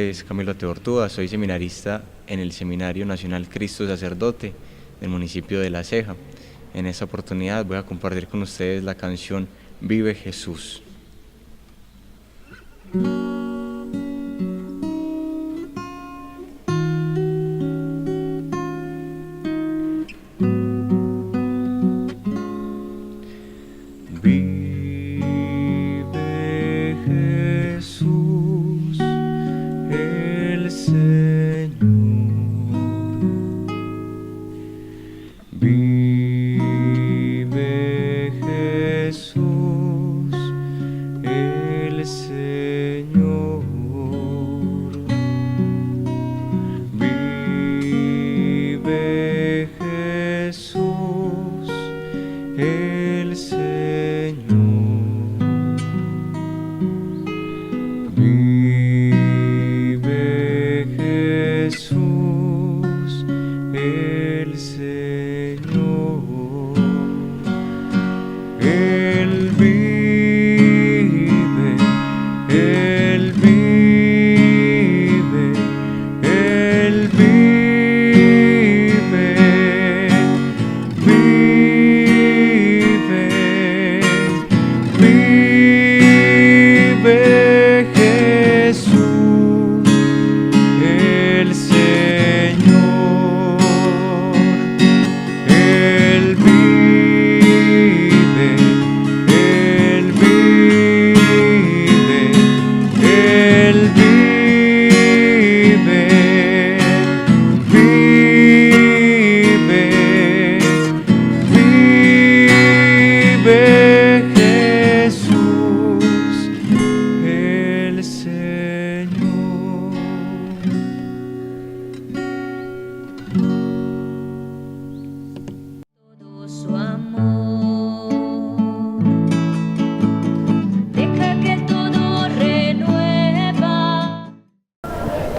nombre es Camilo Tebortúa, soy seminarista en el Seminario Nacional Cristo Sacerdote del municipio de La Ceja. En esta oportunidad voy a compartir con ustedes la canción Vive Jesús.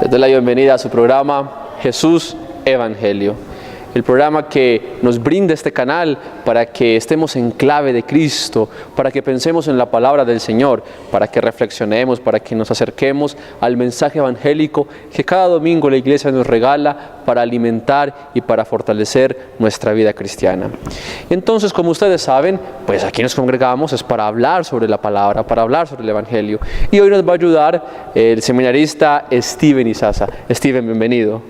Les doy la bienvenida a su programa Jesús Evangelio, el programa que nos brinda este canal para que estemos en clave de Cristo, para que pensemos en la palabra del Señor, para que reflexionemos, para que nos acerquemos al mensaje evangélico que cada domingo la Iglesia nos regala para alimentar y para fortalecer nuestra vida cristiana. Entonces, como ustedes saben, pues aquí nos congregamos es para hablar sobre la palabra, para hablar sobre el Evangelio. Y hoy nos va a ayudar el seminarista Steven Izaza. Steven, bienvenido.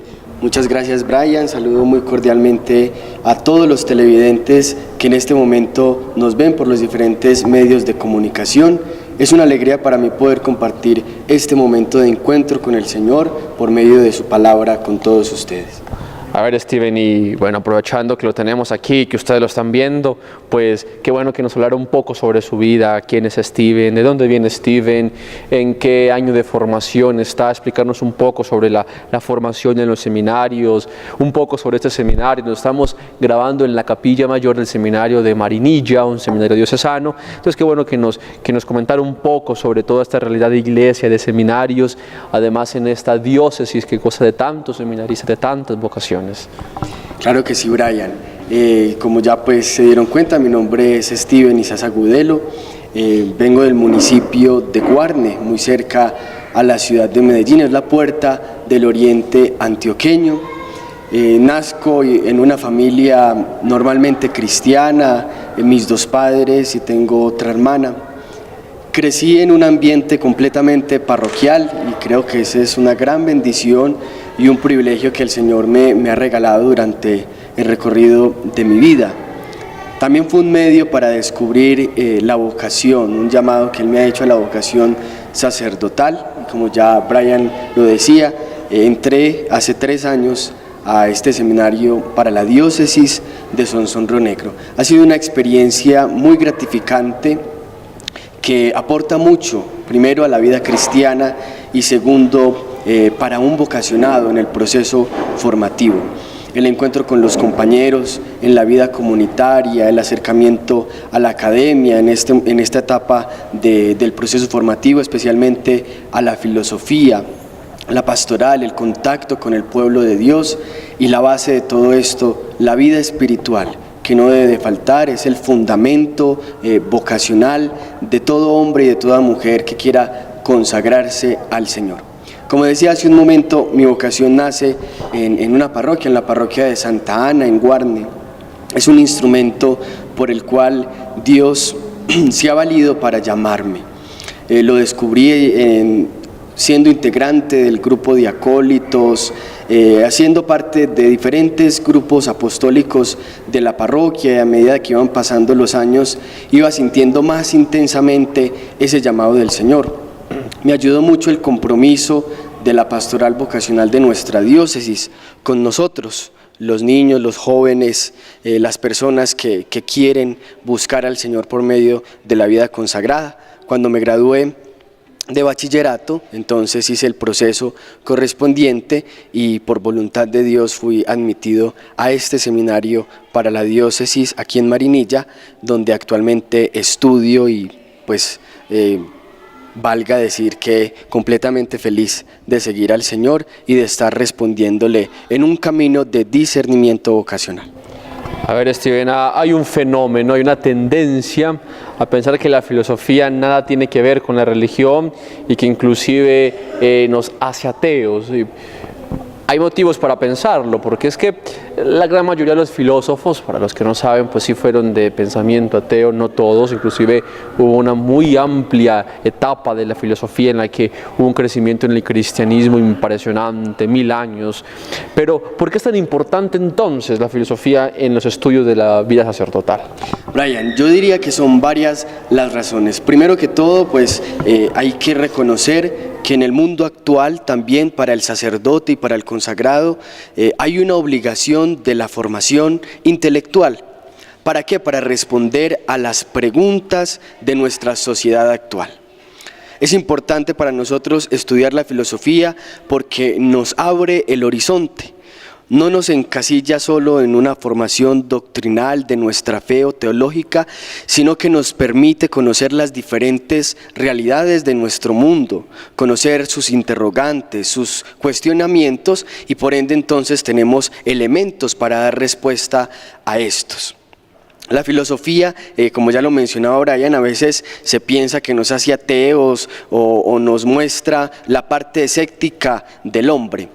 Muchas gracias, Brian. Saludo muy cordialmente a todos los televidentes que en este momento nos ven por los diferentes medios de comunicación. Es una alegría para mí poder compartir este momento de encuentro con el Señor por medio de su palabra con todos ustedes. A ver, Steven, y bueno, aprovechando que lo tenemos aquí, que ustedes lo están viendo, pues qué bueno que nos hablara un poco sobre su vida, quién es Steven, de dónde viene Steven, en qué año de formación está, explicarnos un poco sobre la formación en los seminarios, un poco sobre este seminario. Nos estamos grabando en la capilla mayor del seminario de Marinilla, un seminario diocesano. Entonces, qué bueno que nos comentara un poco sobre toda esta realidad de iglesia, de seminarios, además en esta diócesis que goza de tantos seminaristas, de tantas vocaciones. Claro que sí, Brian. Como ya pues se dieron cuenta, mi nombre es Steven Izaza Gudelo. Vengo del municipio de Guarne, muy cerca a la ciudad de Medellín, es la puerta del oriente antioqueño. Nazco en una familia normalmente cristiana, mis dos padres y tengo otra hermana. Crecí en un ambiente completamente parroquial y creo que esa es una gran bendición y un privilegio que el Señor me ha regalado durante el recorrido de mi vida. También fue un medio para descubrir la vocación, un llamado que Él me ha hecho a la vocación sacerdotal. Y como ya Brian lo decía, entré hace 3 años a este seminario para la diócesis de Sonsón-Río Negro. Ha sido una experiencia muy gratificante que aporta mucho, primero a la vida cristiana y segundo para un vocacionado en el proceso formativo. El encuentro con los compañeros en la vida comunitaria, el acercamiento a la academia en esta etapa del proceso formativo, especialmente a la filosofía, la pastoral, el contacto con el pueblo de Dios y la base de todo esto, la vida espiritual, que no debe de faltar, es el fundamento vocacional de todo hombre y de toda mujer que quiera consagrarse al Señor. Como decía hace un momento, mi vocación nace en una parroquia, en la parroquia de Santa Ana, en Guarne. Es un instrumento por el cual Dios se ha valido para llamarme. Lo descubrí siendo integrante del grupo de acólitos, haciendo parte de diferentes grupos apostólicos de la parroquia, y a medida que iban pasando los años iba sintiendo más intensamente ese llamado del Señor. Me ayudó mucho el compromiso de la pastoral vocacional de nuestra diócesis con nosotros, los niños, los jóvenes, las personas que quieren buscar al Señor por medio de la vida consagrada. Cuando me gradué de bachillerato, entonces hice el proceso correspondiente y por voluntad de Dios fui admitido a este seminario para la diócesis aquí en Marinilla, donde actualmente estudio y pues valga decir que completamente feliz de seguir al Señor y de estar respondiéndole en un camino de discernimiento vocacional. A ver, Steven, hay un fenómeno, hay una tendencia a pensar que la filosofía nada tiene que ver con la religión y que inclusive nos hace ateos. Hay motivos para pensarlo, porque es que la gran mayoría de los filósofos, para los que no saben, pues sí fueron de pensamiento ateo, no todos, inclusive hubo una muy amplia etapa de la filosofía en la que hubo un crecimiento en el cristianismo impresionante, 1000 años. Pero, ¿por qué es tan importante entonces la filosofía en los estudios de la vida sacerdotal? Brian, yo diría que son varias las razones. Primero que todo, pues hay que reconocer que en el mundo actual también para el sacerdote y para el consagrado hay una obligación de la formación intelectual. ¿Para qué? Para responder a las preguntas de nuestra sociedad actual. Es importante para nosotros estudiar la filosofía porque nos abre el horizonte. No nos encasilla solo en una formación doctrinal de nuestra fe o teológica, sino que nos permite conocer las diferentes realidades de nuestro mundo, conocer sus interrogantes, sus cuestionamientos y por ende entonces tenemos elementos para dar respuesta a estos. La filosofía, como ya lo mencionaba Brian, a veces se piensa que nos hace ateos o nos muestra la parte escéptica del hombre.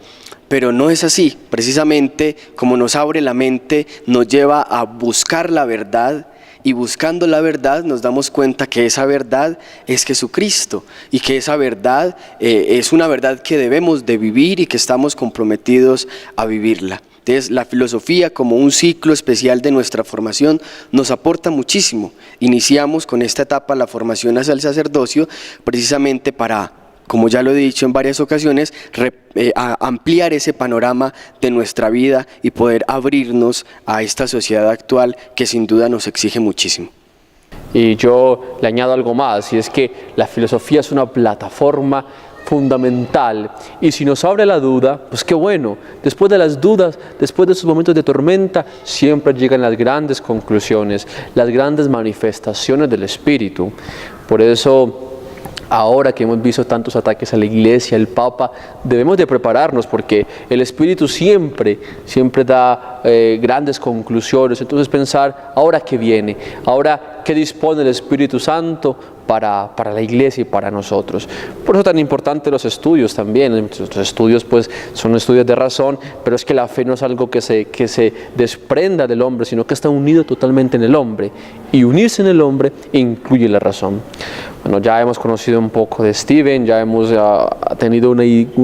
Pero no es así, precisamente como nos abre la mente, nos lleva a buscar la verdad y buscando la verdad nos damos cuenta que esa verdad es Jesucristo y que esa verdad es una verdad que debemos de vivir y que estamos comprometidos a vivirla. Entonces, la filosofía como un ciclo especial de nuestra formación nos aporta muchísimo. Iniciamos con esta etapa la formación hacia el sacerdocio precisamente para, como ya lo he dicho en varias ocasiones, ampliar ese panorama de nuestra vida y poder abrirnos a esta sociedad actual que sin duda nos exige muchísimo. Y yo le añado algo más, y es que la filosofía es una plataforma fundamental, y si nos abre la duda, pues qué bueno. Después de las dudas, después de esos momentos de tormenta, siempre llegan las grandes conclusiones, las grandes manifestaciones del Espíritu. Por eso, ahora que hemos visto tantos ataques a la Iglesia, el Papa, debemos de prepararnos porque el Espíritu siempre da grandes conclusiones. Entonces pensar, ¿ahora qué viene? ¿Ahora qué dispone el Espíritu Santo para la Iglesia y para nosotros? Por eso tan importante los estudios también. Los estudios pues son estudios de razón, pero es que la fe no es algo que se desprenda del hombre, sino que está unido totalmente en el hombre, y unirse en el hombre incluye la razón. Bueno, ya hemos conocido un poco de Steven, ya hemos tenido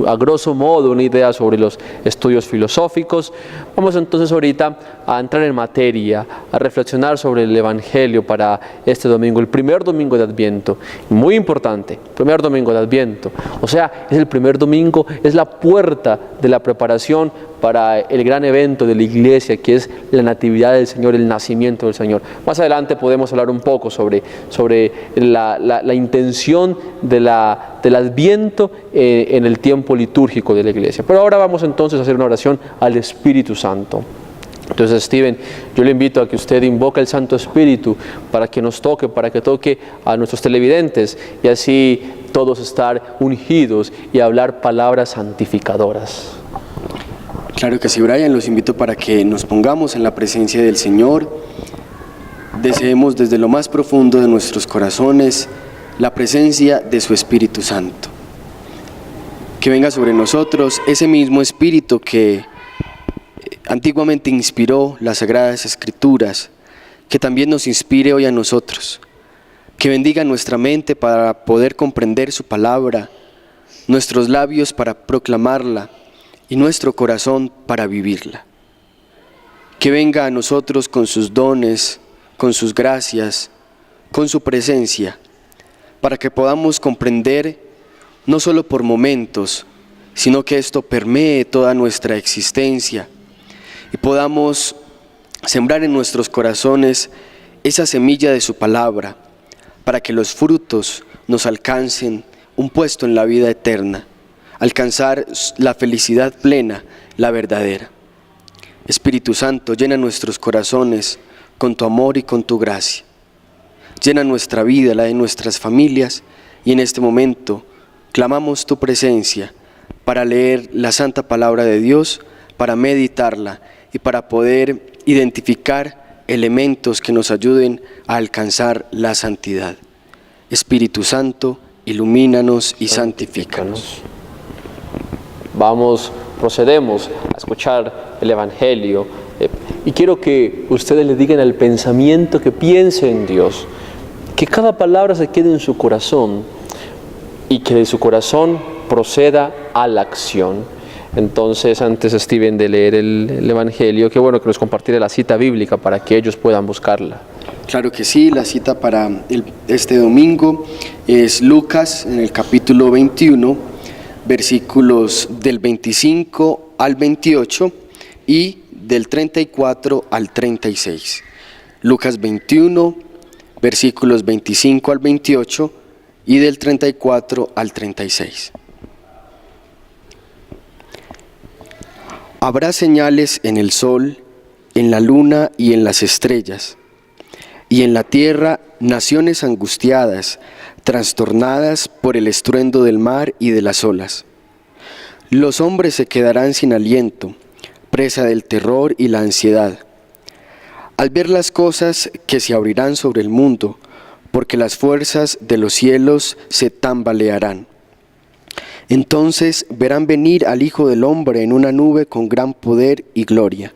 a grosso modo una idea sobre los estudios filosóficos. Vamos entonces ahorita a entrar en materia, a reflexionar sobre el Evangelio para este domingo, el primer domingo de Adviento. Muy importante, primer domingo de Adviento. O sea, es el primer domingo, es la puerta de la preparación para el gran evento de la Iglesia, que es la Natividad del Señor, el nacimiento del Señor. Más adelante podemos hablar un poco sobre la intención del Adviento en el tiempo litúrgico de la Iglesia. Pero ahora vamos entonces a hacer una oración al Espíritu Santo. Entonces, Steven, yo le invito a que usted invoque al Santo Espíritu para que nos toque, para que toque a nuestros televidentes y así todos estar ungidos y hablar palabras santificadoras. Claro que sí, Brian, los invito para que nos pongamos en la presencia del Señor, deseemos desde lo más profundo de nuestros corazones la presencia de su Espíritu Santo. que venga sobre nosotros ese mismo Espíritu que antiguamente inspiró las Sagradas Escrituras, que también nos inspire hoy a nosotros, que bendiga nuestra mente para poder comprender su palabra, nuestros labios para proclamarla y nuestro corazón para vivirla. Que venga a nosotros con sus dones, con sus gracias, con su presencia, para que podamos comprender no solo por momentos, sino que esto permee toda nuestra existencia y podamos sembrar en nuestros corazones esa semilla de su palabra, para que los frutos nos alcancen un puesto en la vida eterna, alcanzar la felicidad plena, la verdadera. Espíritu Santo, llena nuestros corazones con tu amor y con tu gracia. Llena nuestra vida, la de nuestras familias, y en este momento clamamos tu presencia para leer la santa palabra de Dios, para meditarla y para poder identificar elementos que nos ayuden a alcanzar la santidad. Espíritu Santo, ilumínanos y santifícanos. Procedemos a escuchar el Evangelio y quiero que ustedes le digan el pensamiento que piense en Dios, que cada palabra se quede en su corazón y que de su corazón proceda a la acción. Entonces, antes, Steven, de leer el Evangelio, qué bueno que nos compartiera la cita bíblica para que ellos puedan buscarla. Claro que sí, la cita para este domingo es Lucas en el capítulo 21, versículos del 25 al 28 y del 34 al 36. Lucas 21, versículos 25 al 28 y del 34 al 36. Habrá señales en el sol, en la luna y en las estrellas, y en la tierra naciones angustiadas, trastornadas por el estruendo del mar y de las olas. Los hombres se quedarán sin aliento, presa del terror y la ansiedad, al ver las cosas que se abrirán sobre el mundo, porque las fuerzas de los cielos se tambalearán. Entonces verán venir al Hijo del Hombre en una nube con gran poder y gloria.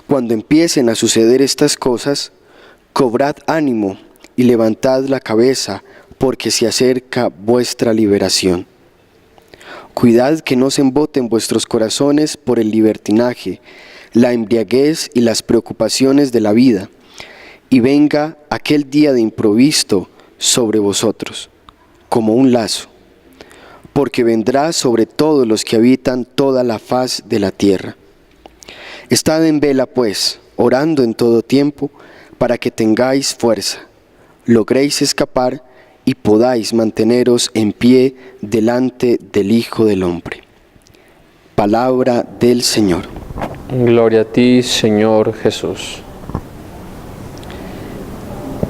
Cuando empiecen a suceder estas cosas, cobrad ánimo y levantad la cabeza, porque se acerca vuestra liberación. Cuidad que no se emboten vuestros corazones por el libertinaje, la embriaguez y las preocupaciones de la vida, y venga aquel día de improviso sobre vosotros, como un lazo, porque vendrá sobre todos los que habitan toda la faz de la tierra. Estad en vela, pues, orando en todo tiempo, para que tengáis fuerza, logréis escapar y podáis manteneros en pie delante del Hijo del Hombre. Palabra del Señor. Gloria a ti, Señor Jesús.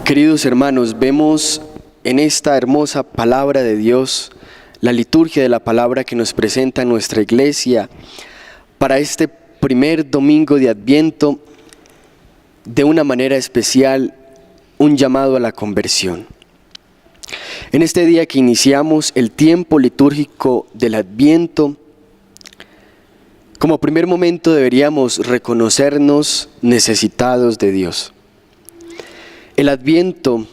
Queridos hermanos, vemos en esta hermosa palabra de Dios la liturgia de la palabra que nos presenta nuestra iglesia para este primer domingo de Adviento, de una manera especial, un llamado a la conversión. En este día que iniciamos el tiempo litúrgico del Adviento, como primer momento deberíamos reconocernos necesitados de Dios. El Adviento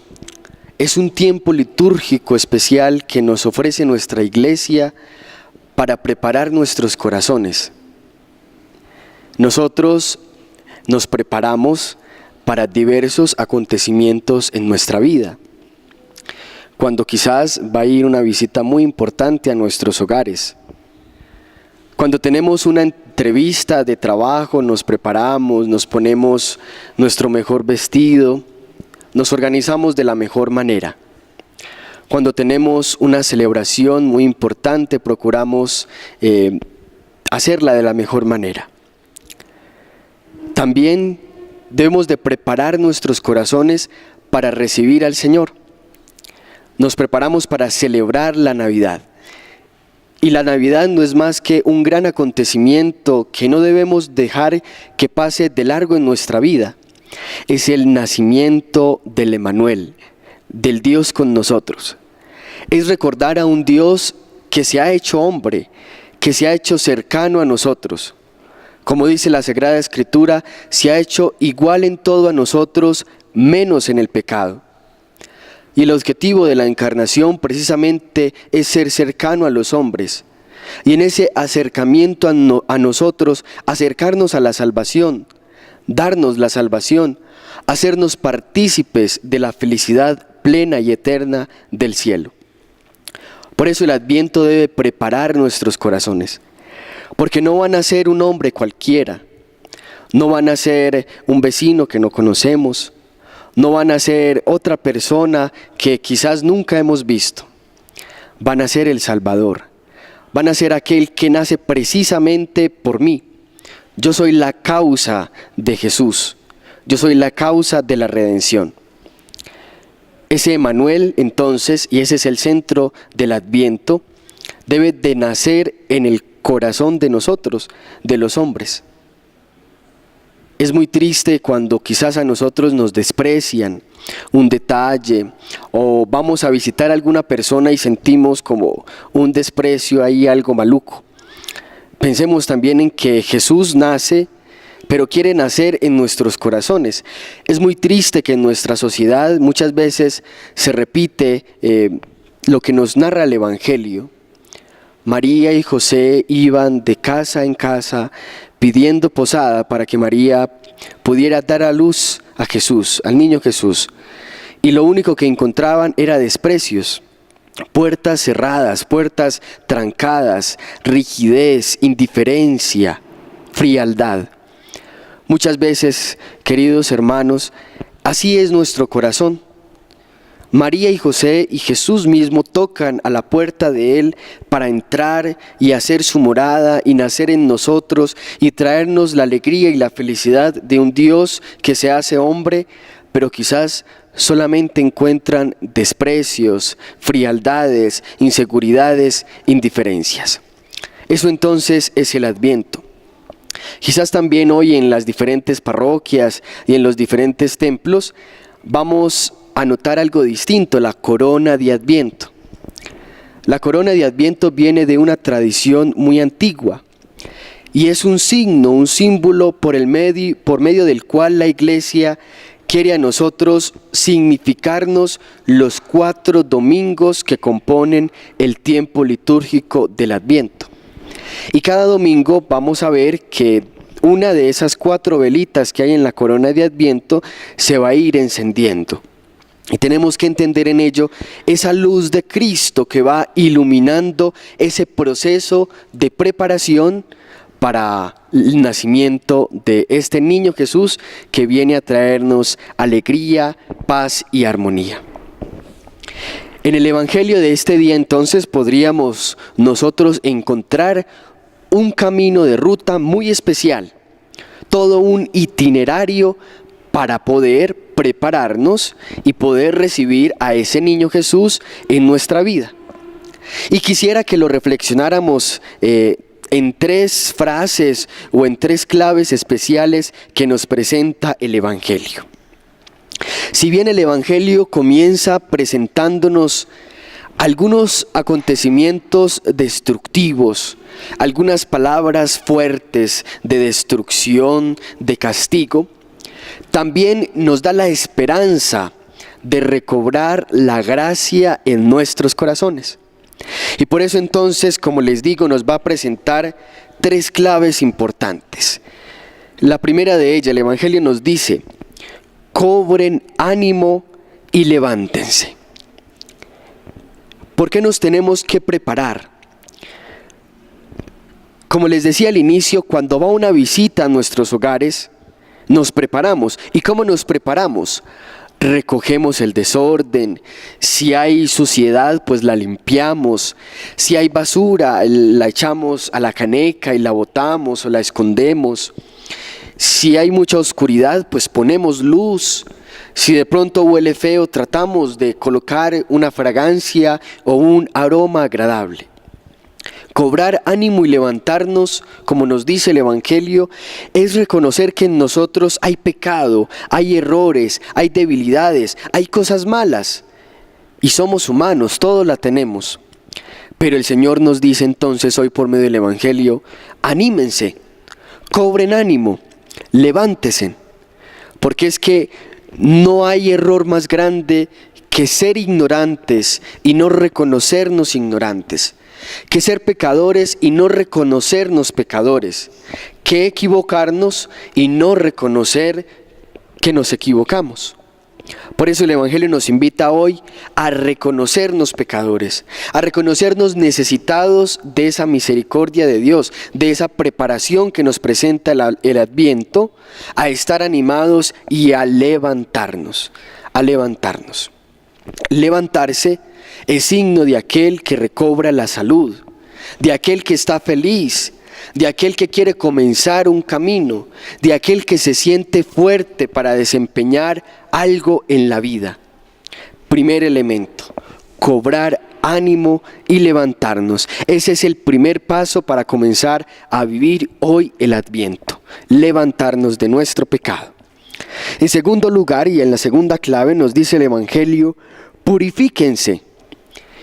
es un tiempo litúrgico especial que nos ofrece nuestra iglesia para preparar nuestros corazones. Nosotros nos preparamos para diversos acontecimientos en nuestra vida. Cuando quizás va a ir una visita muy importante a nuestros hogares. Cuando tenemos una entrevista de trabajo, nos preparamos, nos ponemos nuestro mejor vestido, nos organizamos de la mejor manera. Cuando tenemos una celebración muy importante, procuramos hacerla de la mejor manera. También debemos de preparar nuestros corazones para recibir al Señor. Nos preparamos para celebrar la Navidad. Y la Navidad no es más que un gran acontecimiento que no debemos dejar que pase de largo en nuestra vida. Es el nacimiento del Emmanuel, del Dios con nosotros. Es recordar a un Dios que se ha hecho hombre, que se ha hecho cercano a nosotros. Como dice la Sagrada Escritura, se ha hecho igual en todo a nosotros, menos en el pecado. Y el objetivo de la encarnación precisamente es ser cercano a los hombres. Y en ese acercamiento a nosotros, acercarnos a la salvación, darnos la salvación, hacernos partícipes de la felicidad plena y eterna del cielo. Por eso el Adviento debe preparar nuestros corazones, porque no van a ser un hombre cualquiera, no van a ser un vecino que no conocemos, no van a ser otra persona que quizás nunca hemos visto, van a ser el Salvador, van a ser aquel que nace precisamente por mí. Yo soy la causa de Jesús, yo soy la causa de la redención. Ese Emmanuel, entonces, y ese es el centro del Adviento, debe de nacer en el corazón de nosotros, de los hombres. Es muy triste cuando quizás a nosotros nos desprecian un detalle o vamos a visitar a alguna persona y sentimos como un desprecio ahí, algo maluco. Pensemos también en que Jesús nace, pero quiere nacer en nuestros corazones. Es muy triste que en nuestra sociedad muchas veces se repite lo que nos narra el Evangelio. María y José iban de casa en casa pidiendo posada para que María pudiera dar a luz a Jesús, al niño Jesús. Y lo único que encontraban era desprecios, puertas cerradas, puertas trancadas, rigidez, indiferencia, frialdad. Muchas veces, queridos hermanos, así es nuestro corazón. María y José y Jesús mismo tocan a la puerta de Él para entrar y hacer su morada y nacer en nosotros y traernos la alegría y la felicidad de un Dios que se hace hombre, pero quizás solamente encuentran desprecios, frialdades, inseguridades, indiferencias. Eso entonces es el Adviento. Quizás también hoy en las diferentes parroquias y en los diferentes templos vamos a notar algo distinto, la corona de Adviento. La corona de Adviento viene de una tradición muy antigua y es un signo, un símbolo por medio del cual la Iglesia quiere a nosotros significarnos los 4 domingos que componen el tiempo litúrgico del Adviento. Y cada domingo vamos a ver que una de esas 4 velitas que hay en la corona de Adviento se va a ir encendiendo. Y tenemos que entender en ello esa luz de Cristo que va iluminando ese proceso de preparación para el nacimiento de este niño Jesús que viene a traernos alegría, paz y armonía. En el Evangelio de este día entonces podríamos nosotros encontrar un camino de ruta muy especial, todo un itinerario para poder prepararnos y poder recibir a ese niño Jesús en nuestra vida. Y quisiera que lo reflexionáramos en 3 frases o en 3 claves especiales que nos presenta el Evangelio. Si bien el Evangelio comienza presentándonos algunos acontecimientos destructivos, algunas palabras fuertes de destrucción, de castigo, también nos da la esperanza de recobrar la gracia en nuestros corazones. Y por eso entonces, como les digo, nos va a presentar 3 claves importantes. La primera de ellas, el Evangelio nos dice: cobren ánimo y levántense. ¿Por qué nos tenemos que preparar? Como les decía al inicio, cuando va una visita a nuestros hogares, nos preparamos. ¿Y cómo nos preparamos? Recogemos el desorden. Si hay suciedad, pues la limpiamos. Si hay basura, la echamos a la caneca y la botamos o la escondemos. Si hay mucha oscuridad, pues ponemos luz. Si de pronto huele feo, tratamos de colocar una fragancia o un aroma agradable. Cobrar ánimo y levantarnos, como nos dice el Evangelio, es reconocer que en nosotros hay pecado, hay errores, hay debilidades, hay cosas malas. Y somos humanos, todos la tenemos. Pero el Señor nos dice entonces hoy por medio del Evangelio: anímense, cobren ánimo, levántese, porque es que no hay error más grande que ser ignorantes y no reconocernos ignorantes, que ser pecadores y no reconocernos pecadores, que equivocarnos y no reconocer que nos equivocamos. Por eso el Evangelio nos invita hoy a reconocernos pecadores, a reconocernos necesitados de esa misericordia de Dios, de esa preparación que nos presenta el Adviento, a estar animados y a levantarnos, Levantarse es signo de aquel que recobra la salud, de aquel que está feliz, de aquel que quiere comenzar un camino, de aquel que se siente fuerte para desempeñar algo en la vida. Primer elemento, cobrar ánimo y levantarnos. Ese es el primer paso para comenzar a vivir hoy el Adviento, levantarnos de nuestro pecado. En segundo lugar, y en la segunda clave, nos dice el Evangelio: purifíquense.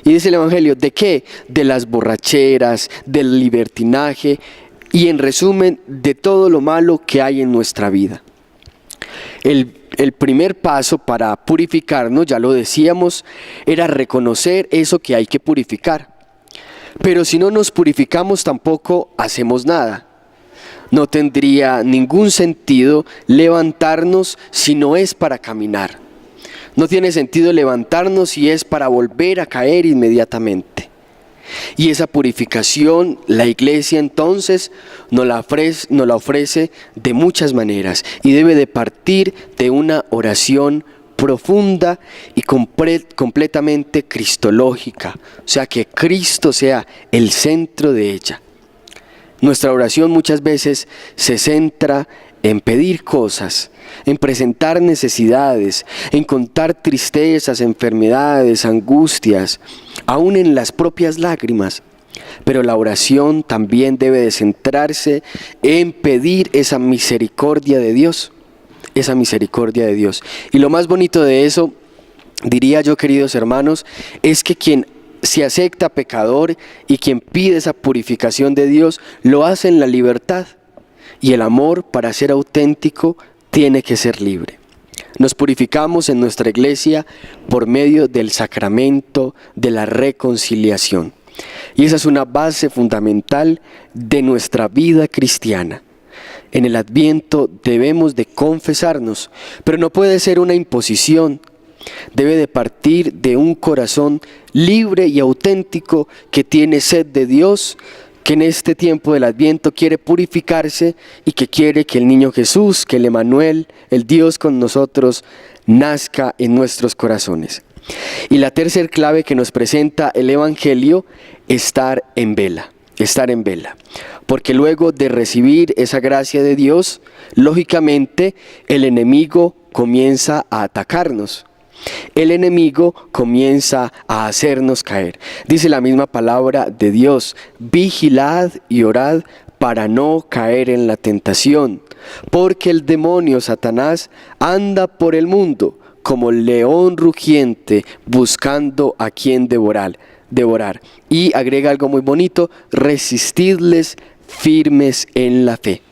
Y dice el Evangelio, ¿de qué? De las borracheras, del libertinaje y, en resumen, de todo lo malo que hay en nuestra vida. El primer paso para purificarnos, ya lo decíamos, era reconocer eso que hay que purificar. Pero si no nos purificamos, tampoco hacemos nada. No tendría ningún sentido levantarnos si no es para caminar. No tiene sentido levantarnos si es para volver a caer inmediatamente. Y esa purificación, la Iglesia entonces nos la ofrece de muchas maneras, y debe de partir de una oración profunda y completamente cristológica, o sea, que Cristo sea el centro de ella. Nuestra oración muchas veces se centra en pedir cosas, en presentar necesidades, en contar tristezas, enfermedades, angustias, aún en las propias lágrimas. Pero la oración también debe de centrarse en pedir esa misericordia de Dios, esa misericordia de Dios. Y lo más bonito de eso, diría yo, queridos hermanos, es que quien se acepta pecador y quien pide esa purificación de Dios, lo hace en la libertad. Y el amor, para ser auténtico, tiene que ser libre. Nos purificamos en nuestra iglesia por medio del sacramento de la reconciliación. Y esa es una base fundamental de nuestra vida cristiana. En el Adviento debemos de confesarnos, pero no puede ser una imposición. Debe de partir de un corazón libre y auténtico que tiene sed de Dios, que en este tiempo del Adviento quiere purificarse y que quiere que el niño Jesús, que el Emmanuel, el Dios con nosotros, nazca en nuestros corazones. Y la tercera clave que nos presenta el Evangelio: estar en vela. Porque luego de recibir esa gracia de Dios, lógicamente el enemigo comienza a atacarnos. El enemigo comienza a hacernos caer. Dice la misma palabra de Dios: vigilad y orad para no caer en la tentación, porque el demonio Satanás anda por el mundo como león rugiente buscando a quien devorar. Y agrega algo muy bonito: resistidles firmes en la fe.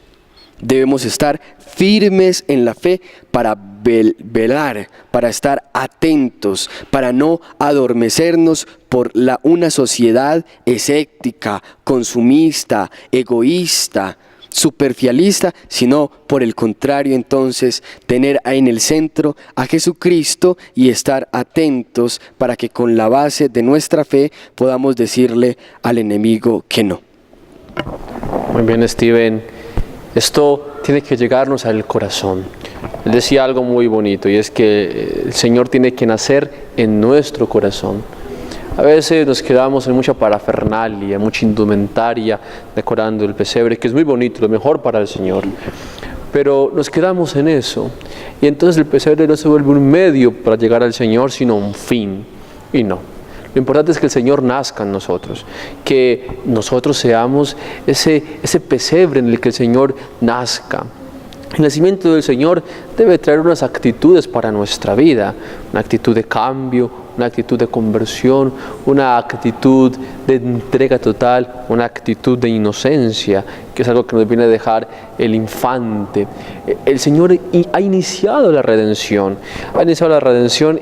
Debemos estar firmes en la fe para velar, para estar atentos, para no adormecernos por una sociedad escéptica, consumista, egoísta, superficialista, sino por el contrario, entonces, tener en el centro a Jesucristo y estar atentos para que con la base de nuestra fe podamos decirle al enemigo que no. Muy bien, Steven. Esto tiene que llegarnos al corazón. Él decía algo muy bonito, y es que el Señor tiene que nacer en nuestro corazón. A veces nos quedamos en mucha parafernalia, mucha indumentaria, decorando el pesebre, que es muy bonito, lo mejor para el Señor. Pero nos quedamos en eso, y entonces el pesebre no se vuelve un medio para llegar al Señor, sino un fin. Y no. Lo importante es que el Señor nazca en nosotros, que nosotros seamos ese pesebre en el que el Señor nazca. El nacimiento del Señor debe traer unas actitudes para nuestra vida, una actitud de cambio, una actitud de conversión, una actitud de entrega total, una actitud de inocencia, que es algo que nos viene a dejar el infante. El Señor ha iniciado la redención,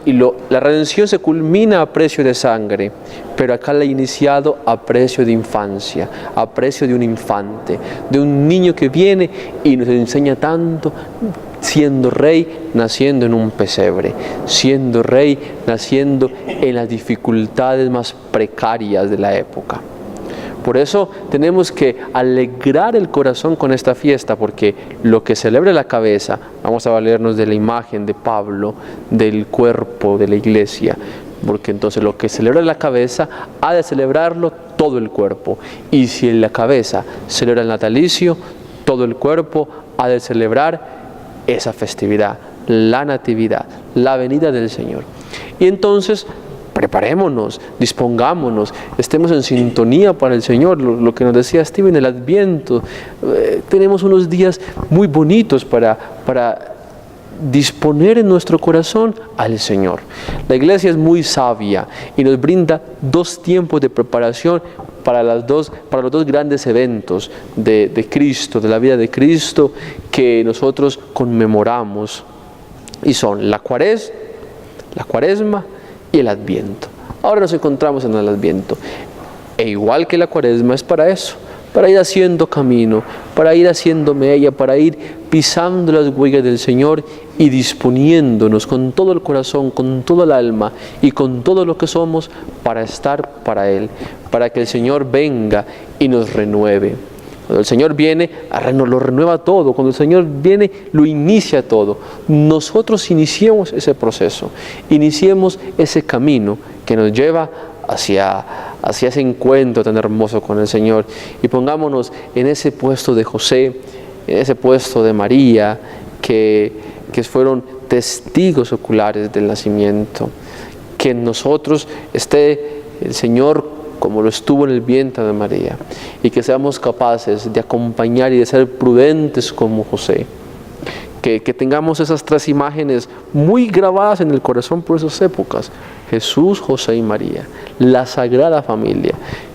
y la redención se culmina a precio de sangre, pero acá la ha iniciado a precio de infancia, a precio de un infante, de un niño que viene y nos enseña tanto, siendo rey, naciendo en un pesebre, siendo rey, naciendo en las dificultades más precarias de la época. Por eso tenemos que alegrar el corazón con esta fiesta, porque lo que celebra la cabeza, vamos a valernos de la imagen de Pablo, del cuerpo de la iglesia, porque entonces lo que celebra la cabeza ha de celebrarlo todo el cuerpo, y si en la cabeza celebra el natalicio, todo el cuerpo ha de celebrar esa festividad, la natividad, la venida del Señor. Y entonces preparémonos, dispongámonos, estemos en sintonía para el Señor, lo que nos decía Steven, el Adviento. Tenemos unos días muy bonitos para disponer en nuestro corazón al Señor. La iglesia es muy sabia y nos brinda 2 tiempos de preparación para los dos grandes eventos de Cristo, de la vida de Cristo, que nosotros conmemoramos, y son la Cuaresma y el Adviento. Ahora nos encontramos en el Adviento, e igual que la Cuaresma es para eso, para ir haciendo camino, para ir haciendo mella, para ir pisando las huellas del Señor y disponiéndonos con todo el corazón, con todo el alma y con todo lo que somos para estar para Él, para que el Señor venga y nos renueve. Cuando el Señor viene, lo renueva todo. Cuando el Señor viene, lo inicia todo. Nosotros iniciemos ese proceso, iniciemos ese camino que nos lleva hacia ese encuentro tan hermoso con el Señor, y pongámonos en ese puesto de José, en ese puesto de María, que fueron testigos oculares del nacimiento. Que en nosotros esté el Señor como lo estuvo en el vientre de María, y que seamos capaces de acompañar y de ser prudentes como José. Que tengamos esas 3 imágenes muy grabadas en el corazón por esas épocas: Jesús, José y María, la Sagrada Familia.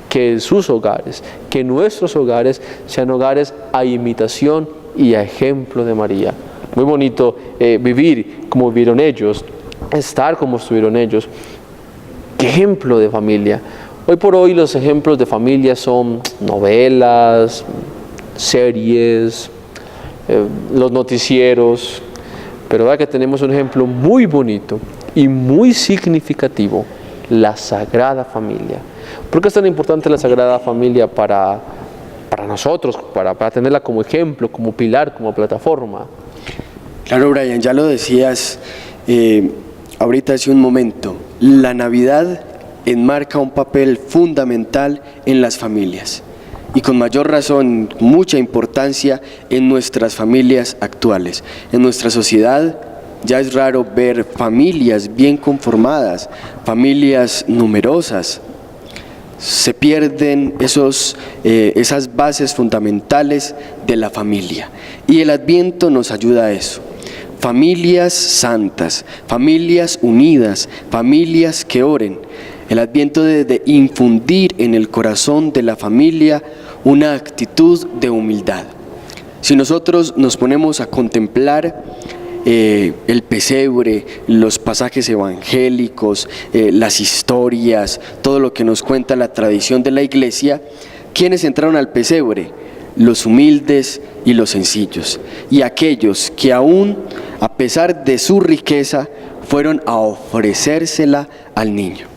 Que sus hogares, que nuestros hogares sean hogares a imitación y a ejemplo de María. Muy bonito vivir como vivieron ellos, estar como estuvieron ellos. ¿Qué ejemplo de familia? Hoy por hoy los ejemplos de familia son novelas, series, los noticieros, pero ahora que tenemos un ejemplo muy bonito y muy significativo: la Sagrada Familia. ¿Por qué es tan importante la Sagrada Familia para nosotros, para tenerla como ejemplo, como pilar, como plataforma? Claro, Brian, ya lo decías ahorita hace un momento, la Navidad enmarca un papel fundamental en las familias, y con mayor razón, mucha importancia en nuestras familias actuales. En nuestra sociedad ya es raro ver familias bien conformadas, familias numerosas. Se pierden esas bases fundamentales de la familia, y el Adviento nos ayuda a eso. Familias santas, familias unidas, familias que oren. El Adviento debe de infundir en el corazón de la familia una actitud de humildad. Si nosotros nos ponemos a contemplar el pesebre, los pasajes evangélicos, las historias, todo lo que nos cuenta la tradición de la iglesia, ¿quiénes entraron al pesebre? Los humildes y los sencillos, y aquellos que aún, a pesar de su riqueza, fueron a ofrecérsela al niño.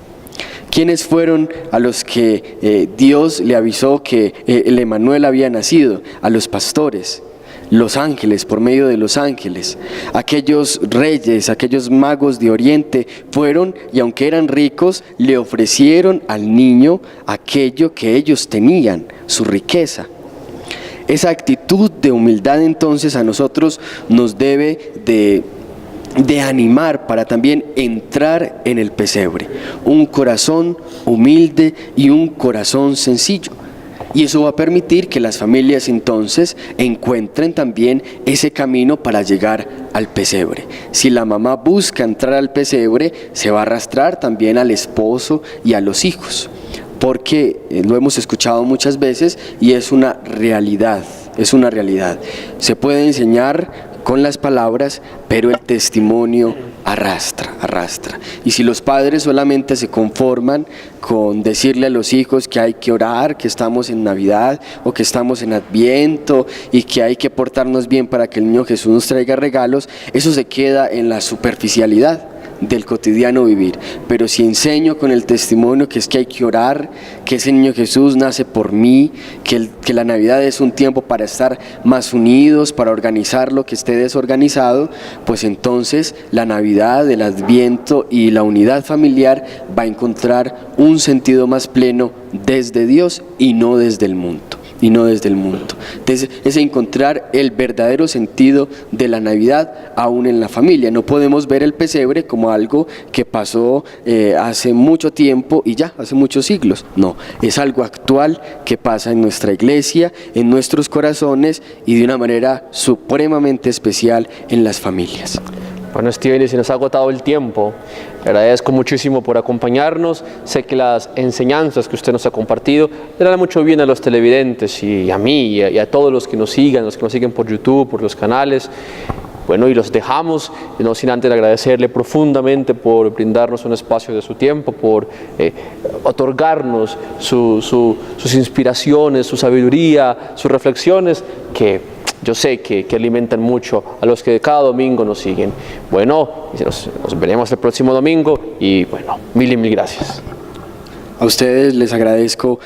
¿Quiénes fueron a los que Dios le avisó que el Emanuel había nacido? A los pastores, los ángeles, por medio de los ángeles. Aquellos reyes, aquellos magos de Oriente fueron, y aunque eran ricos, le ofrecieron al niño aquello que ellos tenían, su riqueza. Esa actitud de humildad entonces a nosotros nos debe de animar para también entrar en el pesebre. Un corazón humilde y un corazón sencillo. Y eso va a permitir que las familias entonces encuentren también ese camino para llegar al pesebre. Si la mamá busca entrar al pesebre, se va a arrastrar también al esposo y a los hijos, porque lo hemos escuchado muchas veces y es una realidad, es una realidad. Se puede enseñar con las palabras, pero el testimonio arrastra. Y si los padres solamente se conforman con decirle a los hijos que hay que orar, que estamos en Navidad o que estamos en Adviento y que hay que portarnos bien para que el niño Jesús nos traiga regalos, eso se queda en la superficialidad del cotidiano vivir. Pero si enseño con el testimonio que es que hay que orar, que ese niño Jesús nace por mí, que la Navidad es un tiempo para estar más unidos, para organizar lo que esté desorganizado, pues entonces la Navidad, el Adviento y la unidad familiar va a encontrar un sentido más pleno desde Dios y no desde el mundo. Entonces es encontrar el verdadero sentido de la Navidad aún en la familia. No podemos ver el pesebre como algo que pasó hace mucho tiempo y ya, hace muchos siglos. No, es algo actual que pasa en nuestra iglesia, en nuestros corazones y de una manera supremamente especial en las familias. Bueno, Steven, y se nos ha agotado el tiempo. Le agradezco muchísimo por acompañarnos. Sé que las enseñanzas que usted nos ha compartido le harán mucho bien a los televidentes y a mí y a todos los que nos siguen por YouTube, por los canales. Bueno, y los dejamos, no sin antes agradecerle profundamente por brindarnos un espacio de su tiempo, por otorgarnos sus inspiraciones, su sabiduría, sus reflexiones, que yo sé que alimentan mucho a los que cada domingo nos siguen. Bueno, nos veremos el próximo domingo y bueno, mil gracias. A ustedes les agradezco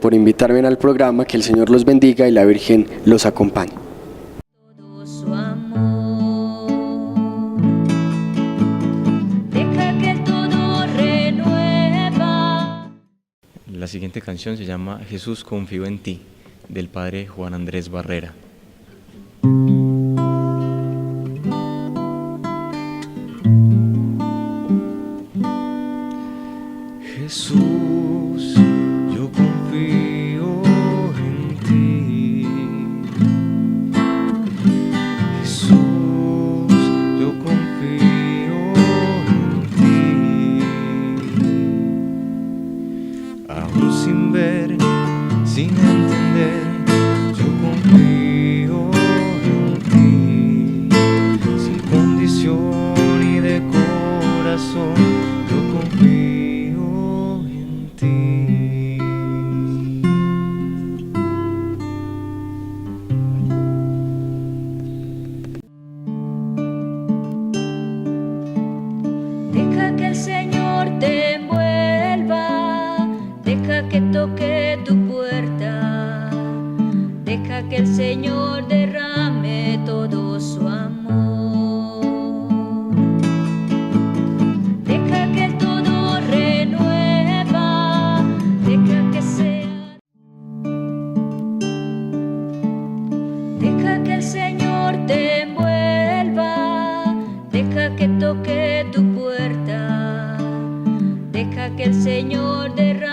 por invitarme al programa, que el Señor los bendiga y la Virgen los acompañe. La siguiente canción se llama Jesús, confío en ti, del padre Juan Andrés Barrera. Jesús, yo confío en ti. Jesús, yo confío en ti. Aún sin ver, sin entender, yo confío en ti. Sin condición y de corazón, yo confío. Deja que el Señor te envuelva, deja que toque tu puerta, deja que el Señor derrame todo su amor. Deja que todo renueva, deja que sea. Deja que el Señor te envuelva, deja que toque tu puerta, deja que el Señor derrame